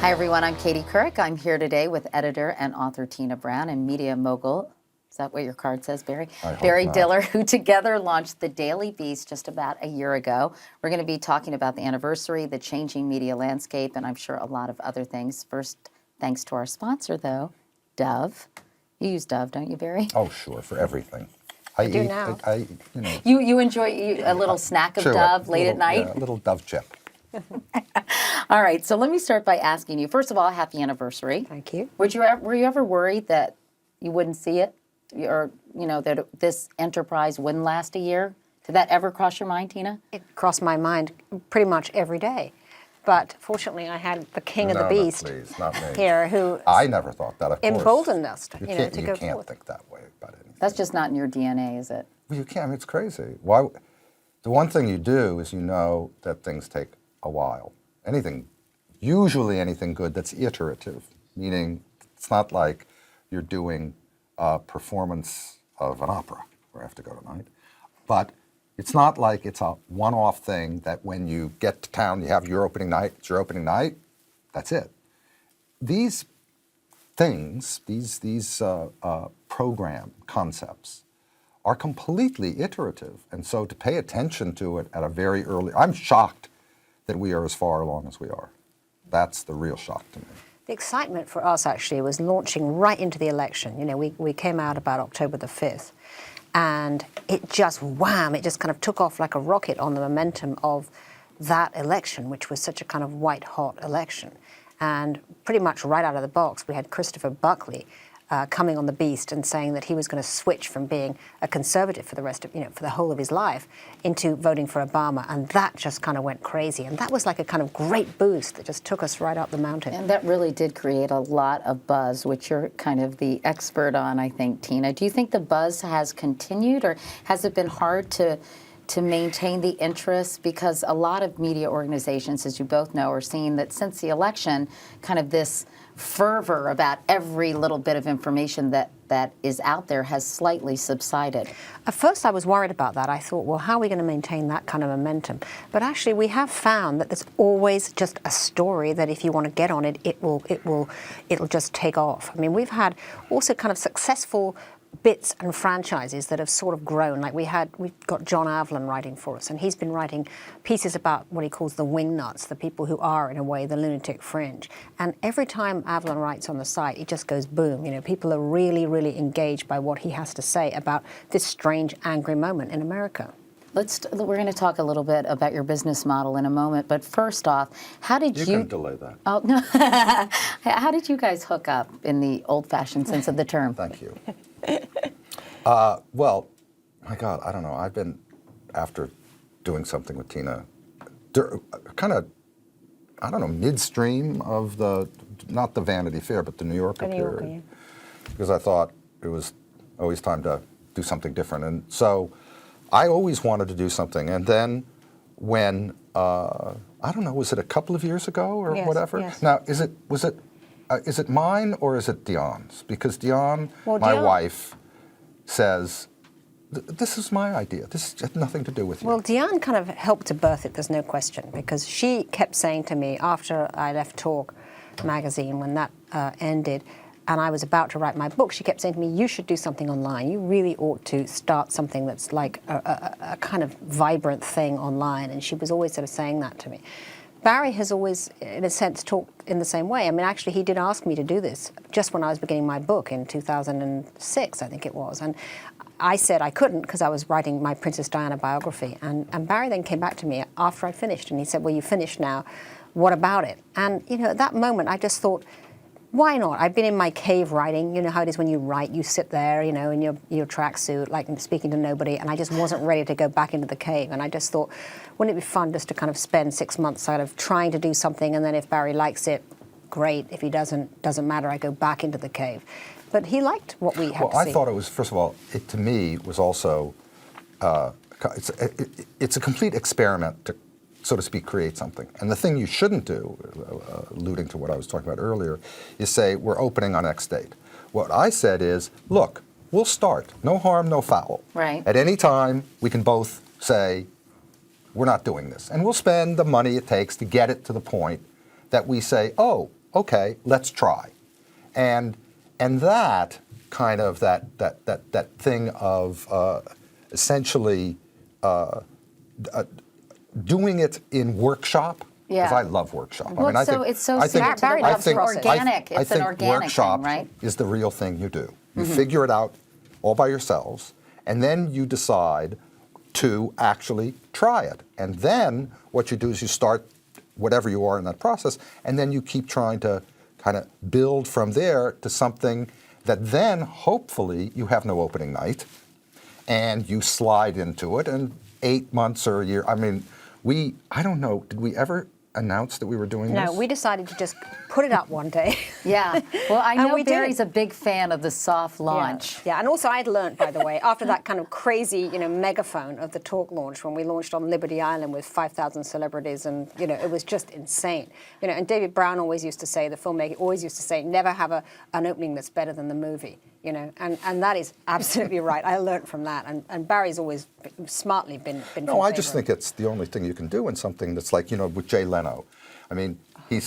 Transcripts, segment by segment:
Hi, everyone. I'm Katie Couric. I'm here today with editor and author Tina Brown and media mogul. Is that what your card says, Barry? Barry Diller, who together launched the Daily Beast just about a year ago. We're going to be talking about the anniversary, the changing media landscape, and I'm sure a lot of other things. First, thanks to our sponsor, though, Dove. You use Dove, don't you, Barry? Oh, sure, for everything. I do now. You enjoy a little snack of Dove late at night? Yeah, a little Dove chip. All right, so let me start by asking you, first of all, happy anniversary. Thank you. Were you ever worried that you wouldn't see it, or that this enterprise wouldn't last a year? Did that ever cross your mind, Tina? It crossed my mind pretty much every day. But fortunately, I had the king of the beast here who I never thought that, of course. Emboldened us to, you to can't go forward. think that way about anything. That's just not in your DNA, is it? Well, you can't. I mean, it's crazy. Why? The one thing you do is you know that things take a while. Usually anything good that's iterative, meaning it's not like you're doing a performance of an opera where I have to go tonight, but it's not like it's a one-off thing that when you get to town, you have your opening night, it's your opening night, that's it. These things, these program concepts are completely iterative, and so to pay attention to it at a very early, I'm shocked that we are as far along as we are. That's the real shock to me. The excitement for us actually was launching right into the election. We came out about October the 5th, and it just kind of took off like a rocket on the momentum of that election, which was such a kind of white-hot election. And pretty much right out of the box, we had Christopher Buckley coming on the Beast and saying that he was going to switch from being a conservative for the rest of, for the whole of his life into voting for Obama. And that just kind of went crazy. And that was like a kind of great boost that just took us right up the mountain. And that really did create a lot of buzz, which you're kind of the expert on, I think, Tina. Do you think the buzz has continued, or has it been hard to maintain the interest? Because a lot of media organizations, as you both know, are seeing that since the election, kind of this fervor about every little bit of information that is out there has slightly subsided. At first I was worried about that. I thought, well, how are we going to maintain that kind of momentum? But actually we have found that there's always just a story that if you want to get on it, it'll just take off. I mean, we've had also kind of successful bits and franchises that have sort of grown. Like we've got John Avlon writing for us, and he's been writing pieces about what he calls the wingnuts, the people who are, in a way, the lunatic fringe. And every time Avlon writes on the site, it just goes boom. People are really, really engaged by what he has to say about this strange, angry moment in America. We're going to talk a little bit about your business model in a moment, but first off, how did you... You can delay that. Oh, no. How did you guys hook up in the old-fashioned sense of the term? Thank you. Well, my God, I don't know. I've been, after doing something with Tina, kind of, I don't know, midstream of not the Vanity Fair, but the New Yorker period. Because I thought it was always time to do something different. And so I always wanted to do something. And then when, I don't know, was it a couple of years ago or whatever? Yes. Now, is it mine or is it Dionne's? Because Dionne, my wife, says, this is my idea. This had nothing to do with you. Well, Dionne kind of helped to birth it, there's no question, because she kept saying to me after I left Talk magazine, when that ended, and I was about to write my book, she kept saying to me, you should do something online. You really ought to start something that's like a kind of vibrant thing online. And she was always sort of saying that to me. Barry has always, in a sense, talked in the same way. I mean, actually, he did ask me to do this just when I was beginning my book in 2006, I think it was. And I said I couldn't because I was writing my Princess Diana biography. And Barry then came back to me after I'd finished, and he said, well, you finished now. What about it? And, at that moment, I just thought, why not? I've been in my cave writing. You know how it is when you write, you sit there, in your tracksuit, like speaking to nobody, and I just wasn't ready to go back into the cave. And I just thought, wouldn't it be fun just to kind of spend 6 months sort of trying to do something, and then if Barry likes it, great. If he doesn't matter, I go back into the cave. But he liked what we had to see. Well, I thought it was, first of all, it to me was also, it's a complete experiment to, so to speak, create something. And the thing you shouldn't do, alluding to what I was talking about earlier, is say, we're opening on X date. What I said is, look, we'll start. No harm, no foul. Right. At any time, we can both say, we're not doing this. And we'll spend the money it takes to get it to the point that we say, oh, okay, let's try. And that kind of that thing of essentially doing it in workshop, because Yeah. I love workshop. Well, I it's so I think, similar to the Barry web. loves It's process. organic. I It's an think organic workshop thing, right? is the real thing you do. You figure it out all by yourselves, and then you decide to actually try it. And then what you do is you start whatever you are in that process, and then you keep trying to kind of build from there to something that then hopefully you have no opening night, and you slide into it, and 8 months or a year. I mean, I don't know, did we ever announce that we were doing this? No, we decided to just put it up one day. Yeah. Well, I And know we did. Barry's a big fan of the soft launch. Yeah, and also I'd learned, by the way, after that kind of crazy, megaphone of the talk launch when we launched on Liberty Island with 5,000 celebrities, and it was just insane. And David Brown always used to say, the filmmaker always used to say, never have an opening that's better than the movie. And that is absolutely right. I learned from that, and Barry's always smartly been. No, I just think it's the only thing you can do in something that's like, with Jay Leno. I mean,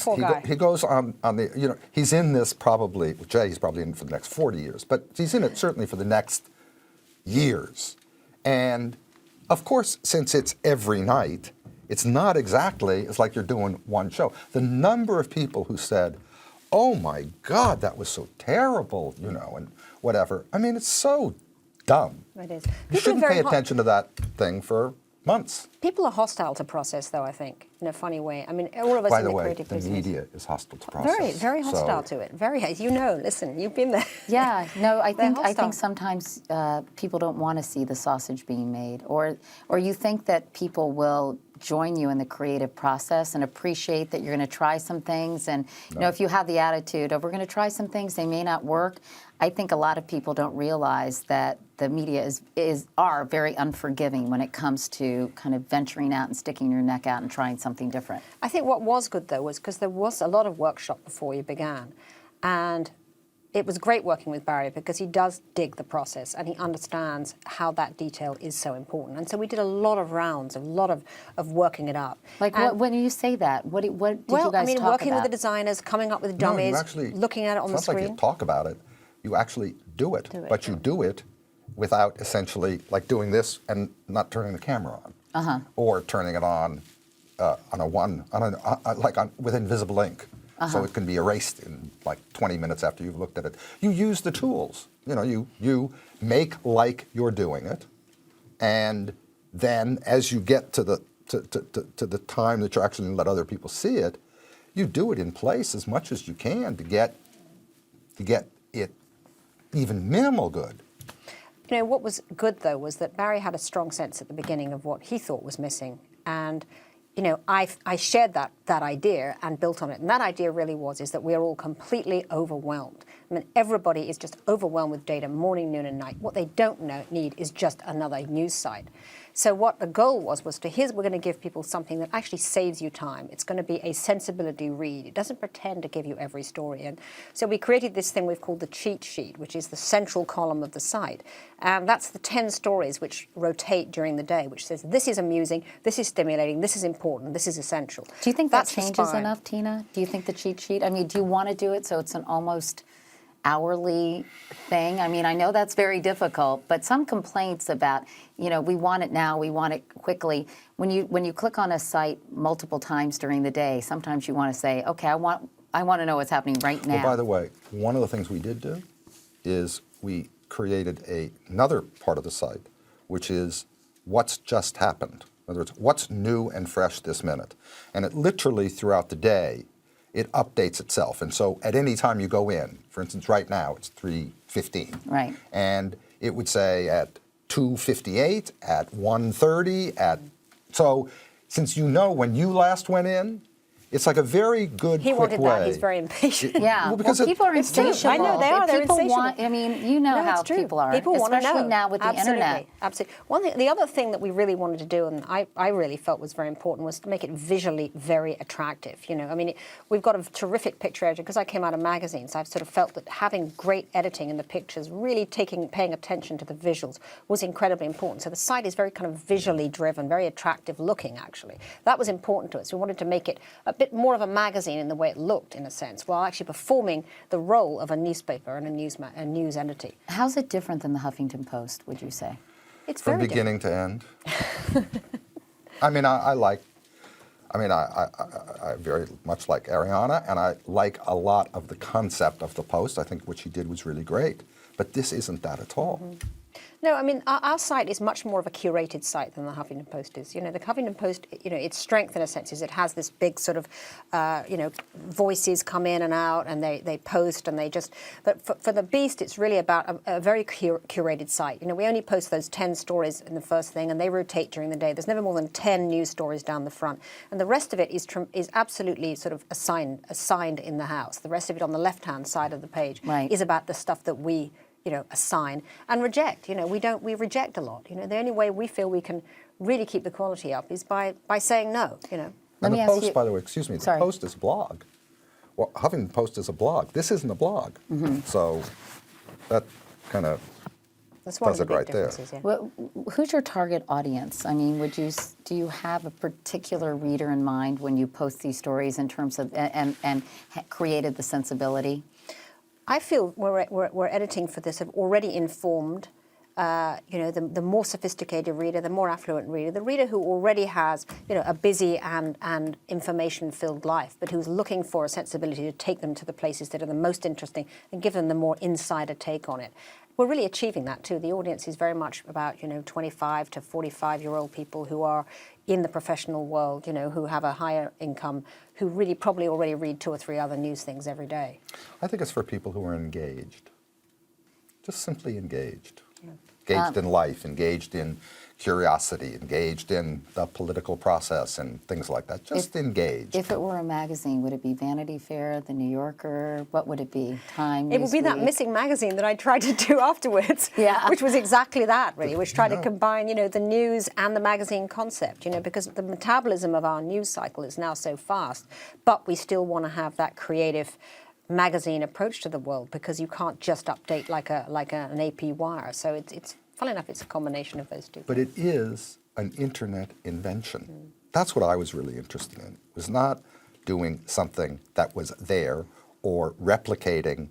Poor guy. he goes on the, he's in this probably, well, Jay, he's probably in it for the next 40 years, but he's in it certainly for the next years. And of course, since it's every night, it's not exactly, it's like you're doing one show. The number of people who said, oh my God, that was so terrible, and whatever. I mean, it's so dumb. It is. You People are shouldn't very pay attention to that thing for months. People are hostile to process, though, I think, in a funny way. I mean, all of us By in the the way, creative the business. media is hostile to process. Very, very hostile to it. Very, listen, you've been there. Yeah, no, I They're think hostile. sometimes people don't want to see the sausage being made, or you think that people will join you in the creative process and appreciate that you're going to try some things, and if you have the attitude of we're going to try some things, they may not work. I think a lot of people don't realize that the media are very unforgiving when it comes to kind of venturing out and sticking your neck out and trying something different. I think what was good, though, was because there was a lot of workshop before you began. And it was great working with Barry because he does dig the process and he understands how that detail is so important. And so we did a lot of rounds, a lot of working it up. Like, when you say that, what did you guys Well, I mean, talk working about? with the designers, coming up with No, you dummies, actually, looking at it on the it's not screen. like you talk about it. You actually do it. But you do it without essentially like doing this and not turning the camera on, or turning it on with invisible ink, so it can be erased in like 20 minutes after you've looked at it. You use the tools. You make like you're doing it, and then as you get to the time that you're actually going to let other people see it, you do it in place as much as you can to get it even minimal good. What was good, though, was that Barry had a strong sense at the beginning of what he thought was missing. And, I shared that idea and built on it. And that idea really is that we're all completely overwhelmed. I mean, everybody is just overwhelmed with data morning, noon, and night. What they don't need is just another news site. So what the goal was to we're going to give people something that actually saves you time. It's going to be a sensibility read. It doesn't pretend to give you every story. And so we created this thing we've called the cheat sheet, which is the central column of the site. And that's the 10 stories which rotate during the day, which says this is amusing, this is stimulating, this is important, this is essential. Do you think That's that the changes spine. enough, Tina? Do you think the cheat sheet, I mean, do you want to do it so it's an almost hourly thing? I mean, I know that's very difficult, but some complaints about, we want it now, we want it quickly. When you click on a site multiple times during the day, sometimes you want to say, okay, I want to know what's happening right now. Well, by the way, one of the things we did do is we created another part of the site, which is what's just happened. In other words, what's new and fresh this minute. And it literally, throughout the day, it updates itself. And so at any time you go in, for instance, right now it's 3:15. Right. And it would say at 2:58, at 1:30, so since when you last went in, it's like a very good, He quick wanted way. that. He's very impatient. Yeah, Well, because people are It's true. insatiable. I know, they are. They're People insatiable. want, I mean, you know No, how it's true. people are, People want to especially know. now with the Absolutely. internet. Absolutely. One thing, the other thing that we really wanted to do, and I really felt was very important, was to make it visually very attractive. We've got a terrific picture editor because I came out of magazines. I've sort of felt that having great editing in the pictures, really paying attention to the visuals, was incredibly important. So the site is very kind of visually driven, very attractive looking. Actually, that was important to us. We wanted to make it a bit more of a magazine in the way it looked, in a sense, while actually performing the role of a newspaper and a news entity. How's it different than the Huffington Post, would you say? It's From very beginning to end. I mean, I very much like Ariana, and I like a lot of the concept of the Post. I think what she did was really great. But this isn't that at all. Mm-hmm. No, I mean, our site is much more of a curated site than the Huffington Post is. You know, the Huffington Post, you know, its strength in a sense is it has this big sort of, you know, voices come in and out and they post and they just, but for the Beast, it's really about a very curated site. You know, we only post those 10 stories in the first thing and they rotate during the day. There's never more than 10 news stories down the front. And the rest of it is absolutely sort of assigned in the house. The rest of it on the left-hand side of the page is about the stuff that we, you know, assign and reject. You know, we reject a lot. You know, the only way we feel we can really keep the quality up is by saying no, you know. And the Post, by the way, excuse me, the Post is a blog. Well, Huffington Post is a blog. This isn't a blog. So that kind of does it right there. Yeah. Well, who's your target audience? I mean, do you have a particular reader in mind when you post these stories in terms of and created the sensibility? I feel we're editing for this have already informed, you know, the more sophisticated reader, the more affluent reader, the reader who already has, you know, a busy and information-filled life, but who's looking for a sensibility to take them to the places that are the most interesting and give them the more insider take on it. We're really achieving that too. The audience is very much about, you know, 25 to 45-year-old people who are in the professional world, you know, who have a higher income, who really probably already read 2 or 3 other news things every day. I think it's for people who are engaged, just simply engaged. Engaged in life, engaged in curiosity, engaged in the political process and things like that. Just engaged. If it were a magazine, would it be Vanity Fair, The New Yorker? What would it be? Time? It would be that missing magazine that I tried to do afterwards, which was exactly that, really, which tried to combine, you know, the news and the magazine concept, you know, because the metabolism of our news cycle is now so fast, but we still want to have that creative magazine approach to the world because you can't just update like an AP wire. So it's funny enough, it's a combination of those two. But it is an internet invention. That's what I was really interested in. It was not doing something that was there or replicating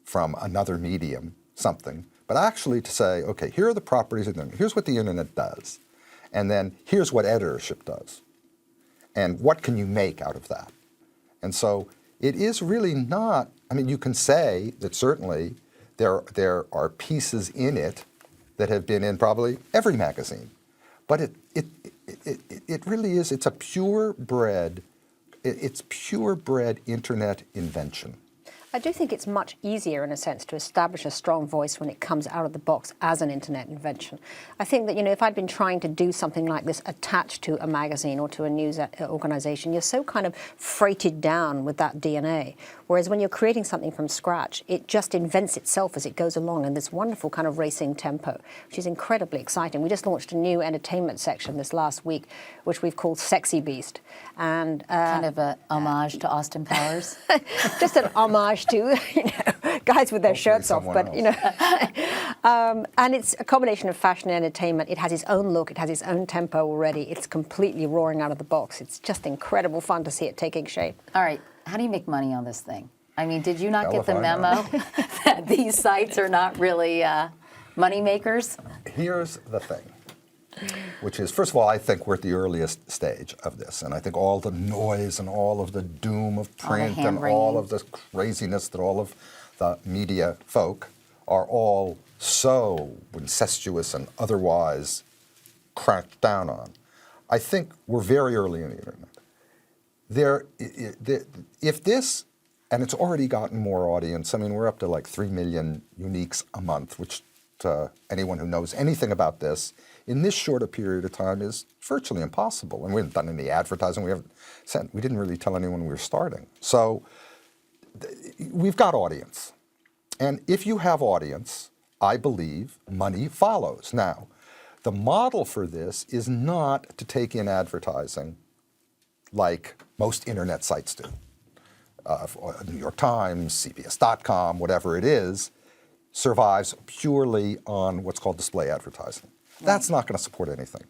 from another medium something, but actually to say, okay, here are the properties of the internet. Here's what the internet does. And then here's what editorship does. And what can you make out of that? And so it is really not, I mean, you can say that certainly there are pieces in it that have been in probably every magazine. But it really is, it's a purebred internet invention. I do think it's much easier, in a sense, to establish a strong voice when it comes out of the box as an internet invention. I think that, you know, if I'd been trying to do something like this attached to a magazine or to a news organization, you're so kind of freighted down with that DNA. Whereas when you're creating something from scratch, it just invents itself as it goes along in this wonderful kind of racing tempo, which is incredibly exciting. We just launched a new entertainment section this last week, which we've called Sexy Beast. And kind of a homage to Austin Powers. Just an homage to, you know, guys with their shirts off, but you know, and it's a combination of fashion and entertainment. It has its own look, it has its own tempo already. It's completely roaring out of the box. It's just incredible fun to see it taking shape. All right, how do you make money on this thing? I mean, did you not get the memo that these sites are not really money makers? Here's the thing, which is, first of all, I think we're at the earliest stage of this, and I think all the noise and all of the doom of print and all of the craziness that all of the media folk are all so incestuous and otherwise cracked down on. I think we're very early in the internet. If this, and it's already gotten more audience, I mean, we're up to like 3 million uniques a month, which to anyone who knows anything about this, in this short a period of time is virtually impossible. And we haven't done any advertising. We didn't really tell anyone we were starting. So we've got audience. And if you have audience, I believe money follows. Now, the model for this is not to take in advertising like most internet sites do. New York Times, CBS.com, whatever it is, survives purely on what's called display advertising. That's not going to support anything.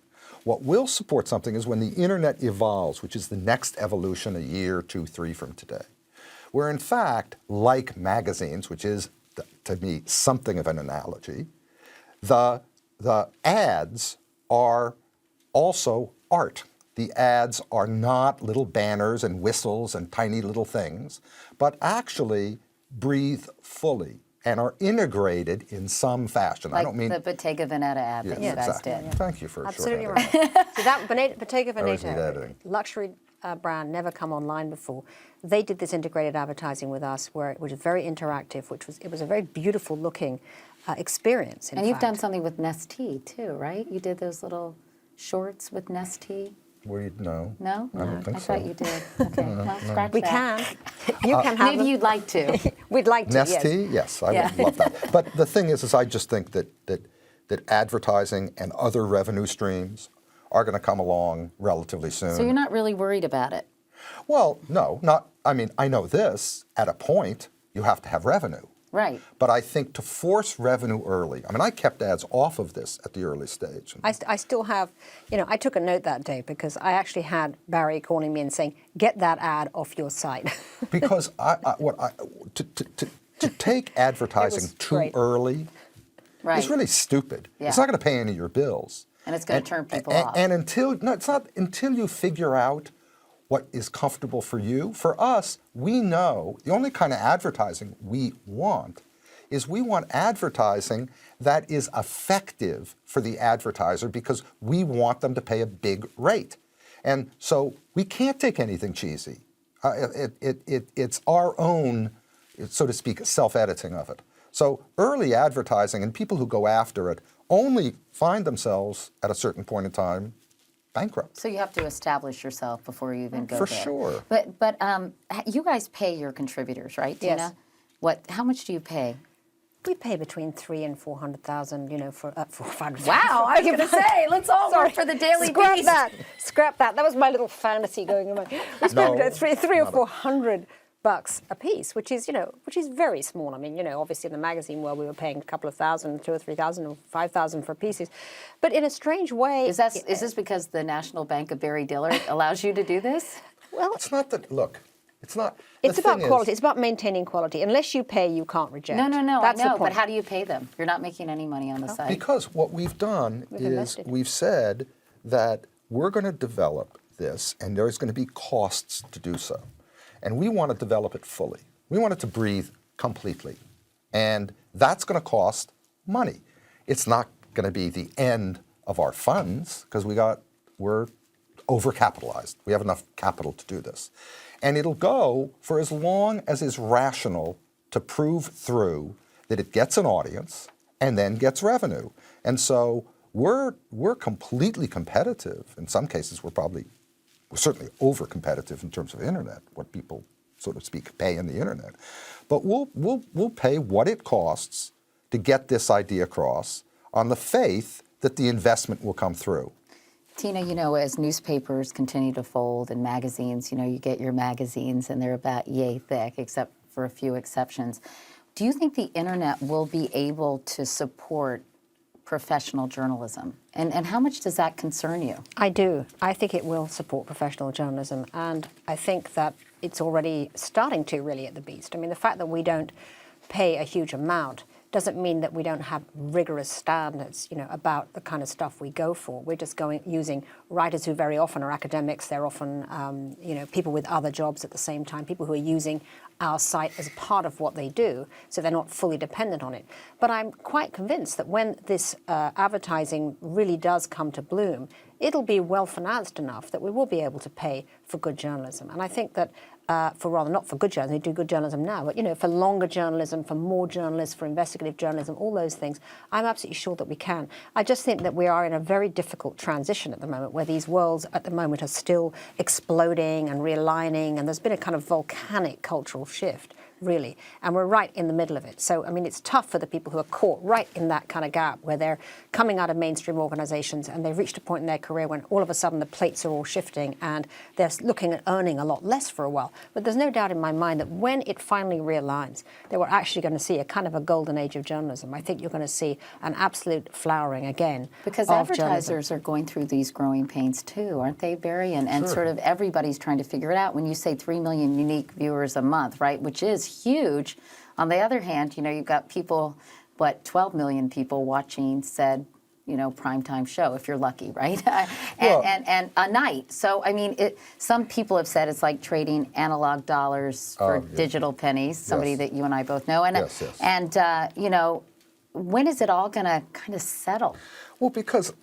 What will support something is when the internet evolves, which is the next evolution a year, 2, 3 from today, where in fact, like magazines, which is, to me, something of an analogy, the ads are also art. The ads are not little banners and whistles and tiny little things, but actually breathe fully and are integrated in some fashion. Like I don't mean the Bottega Veneta ad that you guys exactly. did. Thank you for Absolutely shorthanding. right. So that Bottega always need Veneta, editing. luxury brand, never come online before. They did this integrated advertising with us, where it was very interactive, it was a very beautiful looking experience. And you've done something with Nestea too, right? You did those little shorts with Nestea. No. No? I don't think I so. thought you did. Okay, well, scratch We that. can. You can have Maybe them. you'd like to. We'd like to. Yes. Nestea? Yes, I Yeah. would love that. But the thing is I just think that advertising and other revenue streams are going to come along relatively soon. So you're not really worried about it? Well, no, not. I mean, I know this. At a point, you have to have revenue. Right. But I think to force revenue early, I mean, I kept ads off of this at the early stage. I still have, I took a note that day because I actually had Barry calling me and saying, get that ad off your site. Because to take advertising too great. early Right. is really stupid. Yeah. It's not going to pay any of your bills. And it's going to turn people off. And it's not until you figure out what is comfortable for you. For us, we know the only kind of advertising we want is we want advertising that is effective for the advertiser because we want them to pay a big rate. And so we can't take anything cheesy. It's our own, so to speak, self-editing of it. So early advertising and people who go after it only find themselves at a certain point in time bankrupt. So you have to establish yourself before you even go For there. sure. But you guys pay your contributors, right, Tina? Yes. How much do you pay? We pay between 300,000 and 400,000, for 500,000. Wow, I was going to say, let's all work for the Daily Scrap Beast. that. Scrap that. That was my little fantasy going in my. We spend No, three or not $400 a piece, which is very small. I mean, obviously in the magazine world we were paying a couple of thousand, 2,000 or 3,000 or 5,000 for pieces, but in a strange way. Is this because the National Bank of Barry Diller allows you to do this? Well, It's not that, look, it's not. it's the about thing is- quality. It's about maintaining quality. Unless you pay, you can't reject. No, That's I the know, but point. how do you pay them? You're not making any money on the site. Because what we've done is invested. we've said that we're going to develop this and there's going to be costs to do so. And we want to develop it fully. We want it to breathe completely. And that's going to cost money. It's not going to be the end of our funds because we're overcapitalized. We have enough capital to do this. And it'll go for as long as is rational to prove through that it gets an audience and then gets revenue. And so we're completely competitive. In some cases, we're certainly over-competitive in terms of internet, what people, so to speak, pay in the internet. But we'll pay what it costs to get this idea across on the faith that the investment will come through. Tina, as newspapers continue to fold and magazines, you get your magazines and they're about yay thick, except for a few exceptions. Do you think the internet will be able to support professional journalism? And how much does that concern you? I do. I think it will support professional journalism, and I think that it's already starting to really at the Beast. I mean, the fact that we don't pay a huge amount doesn't mean that we don't have rigorous standards, about the kind of stuff we go for. We're just using writers who very often are academics. They're often, people with other jobs at the same time, people who are using our site as part of what they do, so they're not fully dependent on it. But I'm quite convinced that when this advertising really does come to bloom, it'll be well financed enough that we will be able to pay for good journalism. And I think that not for good journalism, we do good journalism now, but for longer journalism, for more journalists, for investigative journalism, all those things, I'm absolutely sure that we can. I just think that we are in a very difficult transition at the moment, where these worlds at the moment are still exploding and realigning, and there's been a kind of volcanic cultural shift really. And we're right in the middle of it. So, I mean, it's tough for the people who are caught right in that kind of gap where they're coming out of mainstream organizations and they've reached a point in their career when all of a sudden the plates are all shifting and they're looking at earning a lot less for a while. But there's no doubt in my mind that when it finally realigns, that we're actually going to see a kind of a golden age of journalism. I think you're going to see an absolute flowering again Because of advertisers journalism. are going through these growing pains too, aren't they, Barry? And sort of everybody's trying to figure it out. When you say 3 million unique viewers a month, right, which is huge. On the other hand, you know, you've got people, 12 million people watching said, you know, primetime show, if you're lucky, right? and a night. So, I mean, some people have said it's like trading analog dollars for digital pennies, somebody that you and I both know. And, you know, when is it all going to kind of settle? Well, because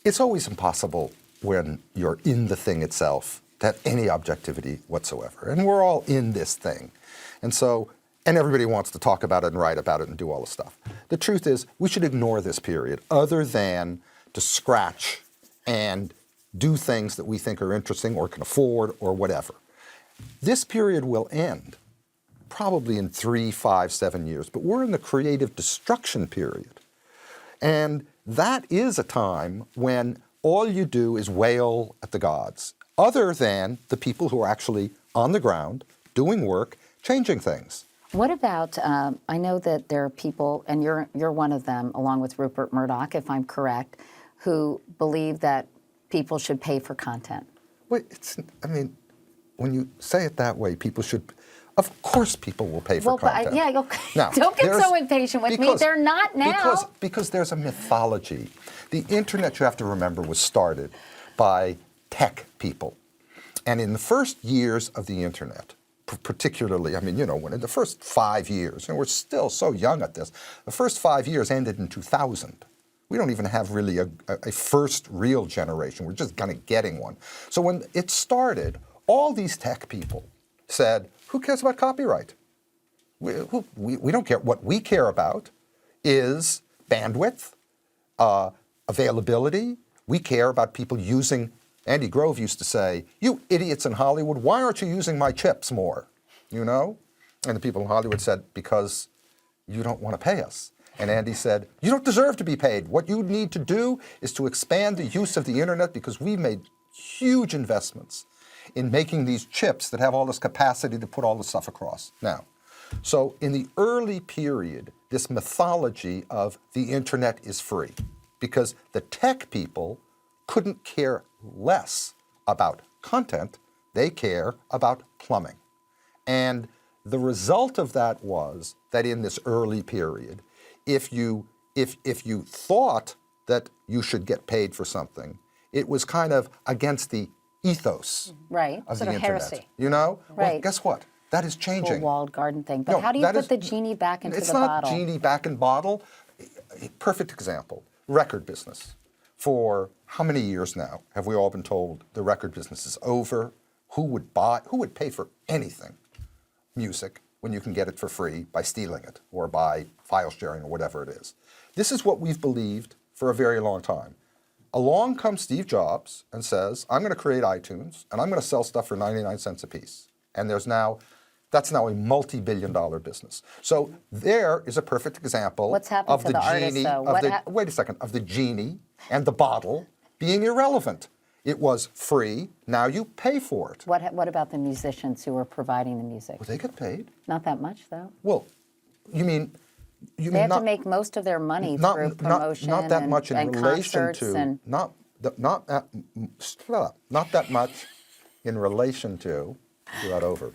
it's always impossible when you're in the thing itself to have any objectivity whatsoever. And we're all in this thing. And so, and everybody wants to talk about it and write about it and do all the stuff. The truth is, we should ignore this period other than to scratch and do things that we think are interesting or can afford or whatever. This period will end probably in 3, 5, 7 years, but we're in the creative destruction period. And that is a time when all you do is wail at the gods, other than the people who are actually on the ground, doing work, changing things. What about, I know that there are people, and you're one of them, along with Rupert Murdoch, if I'm correct, who believe that people should pay for content. Well, I mean, when you say it that way, people should, of course people will pay for content. Now, don't get so impatient with me. They're not now. Because there's a mythology. The internet, you have to remember, was started by tech people. And in the first years of the internet, particularly, I mean, you know, when in the first 5 years, and we're still so young at this, the first 5 years ended in 2000. We don't even have really a first real generation. We're just kind of getting one. So when it started, all these tech people said, who cares about copyright? We don't care. What we care about is bandwidth, availability. We care about people using. Andy Grove used to say, you idiots in Hollywood, why aren't you using my chips more? You know? And the people in Hollywood said, because you don't want to pay us. And Andy said, you don't deserve to be paid. What you need to do is to expand the use of the internet because we made huge investments in making these chips that have all this capacity to put all this stuff across. Now, so in the early period, this mythology of the internet is free because the tech people couldn't care less about content, they care about plumbing. And the result of that was that in this early period, if you thought that you should get paid for something, it was kind of against the ethos of the internet. Heresy. You know? Right. Well, guess what? That is changing. A walled garden thing. But No, how do you that put is- the genie back into the It's bottle? not genie back in bottle. Perfect example, record business. For how many years now have we all been told the record business is over? Who would pay for anything, music, when you can get it for free by stealing it or by file sharing or whatever it is? This is what we've believed for a very long time. Along comes Steve Jobs and says, I'm going to create iTunes and I'm going to sell stuff for 99 cents a piece. And that's now a multi-billion-dollar business. So there is a perfect example What's happened of to the the artists, genie, though? wait a second, of the genie and the bottle being irrelevant. It was free, now you pay for it. What about the musicians who are providing the music? Well, they get paid. Not that much, though. Well, you mean They have not, to make most of their money not, through promotion not that much in and relation concerts to and not that much in relation to do that over.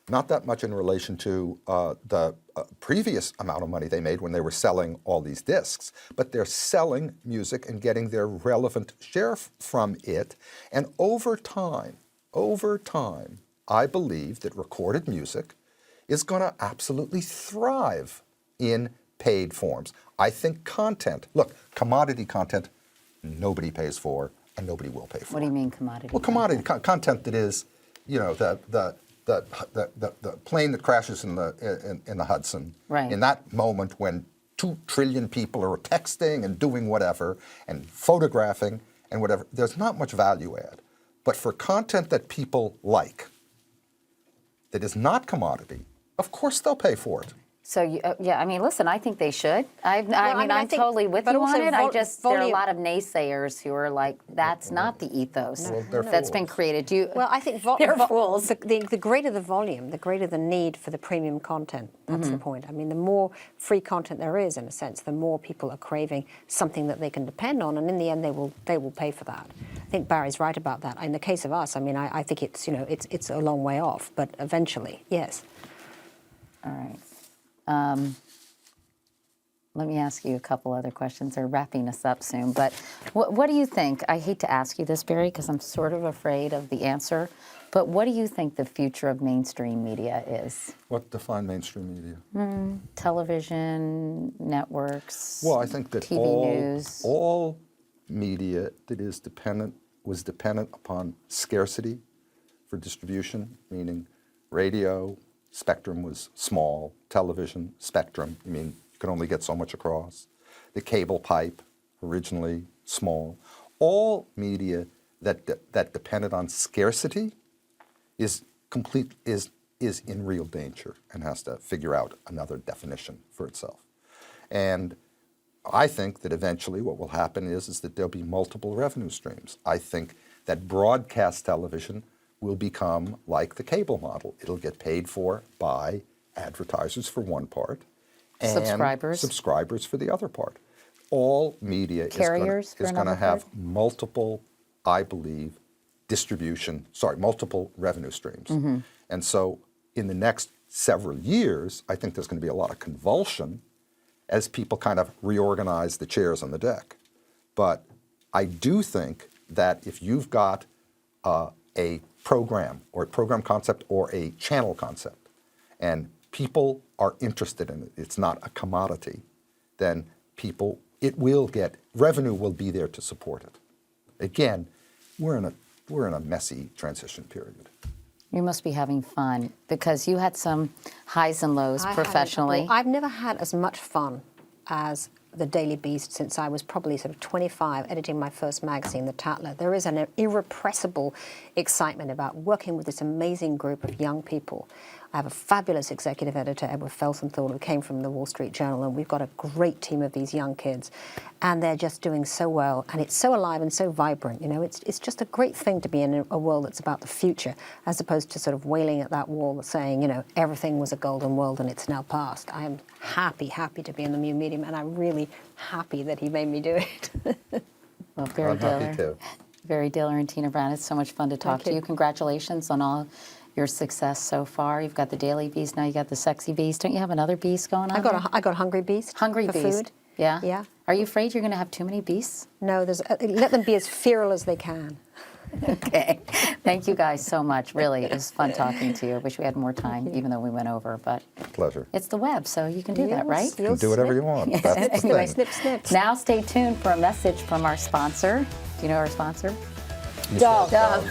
Not that much in relation to the previous amount of money they made when they were selling all these discs, but they're selling music and getting their relevant share from it. And over time, I believe that recorded music is going to absolutely thrive in paid forms. I think content, look, commodity content, nobody pays for and nobody will pay for. what do you mean commodity? Well, commodity content that is, you know, the plane that crashes in the Hudson. Right. In that moment when 2 trillion people are texting and doing whatever and photographing and whatever, there's not much value add. But for content that people like, that is not commodity, of course they'll pay for it. So, yeah, I mean, listen, I think they should. I mean, I I'm think- totally with but you also on it. There are a volume- lot of naysayers who are like, that's not the ethos Well, they're that's been fools. created. Do you? Well, I think They're fools. the greater the volume, the greater the need for the premium content. That's the point. I mean, the more free content there is, in a sense, the more people are craving something that they can depend on, and in the end, they will pay for that. I think Barry's right about that. In the case of us, I mean, I think it's it's a long way off, but eventually, yes. All right. Let me ask you a couple other questions. They're wrapping us up soon. But what do you think? I hate to ask you this, Barry, because I'm sort of afraid of the answer. But what do you think the future of mainstream media is? What define mainstream media? Television, networks, Well, I think that TV news. all media that was dependent upon scarcity for distribution, meaning radio, spectrum was small, television, spectrum, I mean, you could only get so much across. The cable pipe, originally small. All media that depended on scarcity is in real danger and has to figure out another definition for itself. And I think that eventually what will happen is that there'll be multiple revenue streams. I think that broadcast television will become like the cable model. It'll get paid for by advertisers for one part and subscribers for the other part. All media Carriers is going to have multiple, I believe, multiple revenue streams. And so in the next several years, I think there's going to be a lot of convulsion as people kind of reorganize the chairs on the deck. But I do think that if you've got a program or a program concept or a channel concept, and people are interested in it, it's not a commodity, then revenue will be there to support it. Again, we're in a messy transition period. You must be having fun because you had some highs and lows professionally. I've never had as much fun as the Daily Beast since I was probably sort of 25, editing my first magazine, The Tatler. There is an irrepressible excitement about working with this amazing group of young people. I have a fabulous executive editor, Edward Felsenthal, who came from the Wall Street Journal, and we've got a great team of these young kids, and they're just doing so well, and it's so alive and so vibrant. You know, it's just a great thing to be in a world that's about the future, as opposed to sort of wailing at that wall saying, you know, everything was a golden world and it's now past. I am happy to be in the new medium, and I'm really happy that he made me do it. Well, Barry I'm happy Diller, too. Barry Diller and Tina Brown, it's so much fun to talk to you. Congratulations on all your success so far. You've got the Daily Beast, now you got the Sexy Beast. Don't you have another beast going on? I got Hungry Beast. Hungry for Beast. Food. Yeah? Yeah. Are you afraid you're going to have too many beasts? No, let them be as feral as they can. Okay. Thank you guys so much. Really, it was fun talking to you. I wish we had more time, even though we went over, but Pleasure. it's the web, so you can do that, right? You can do whatever you want. That's the thing. Snip, snip. Now stay tuned for a message from our sponsor. Do you know our sponsor? Dove. Dove.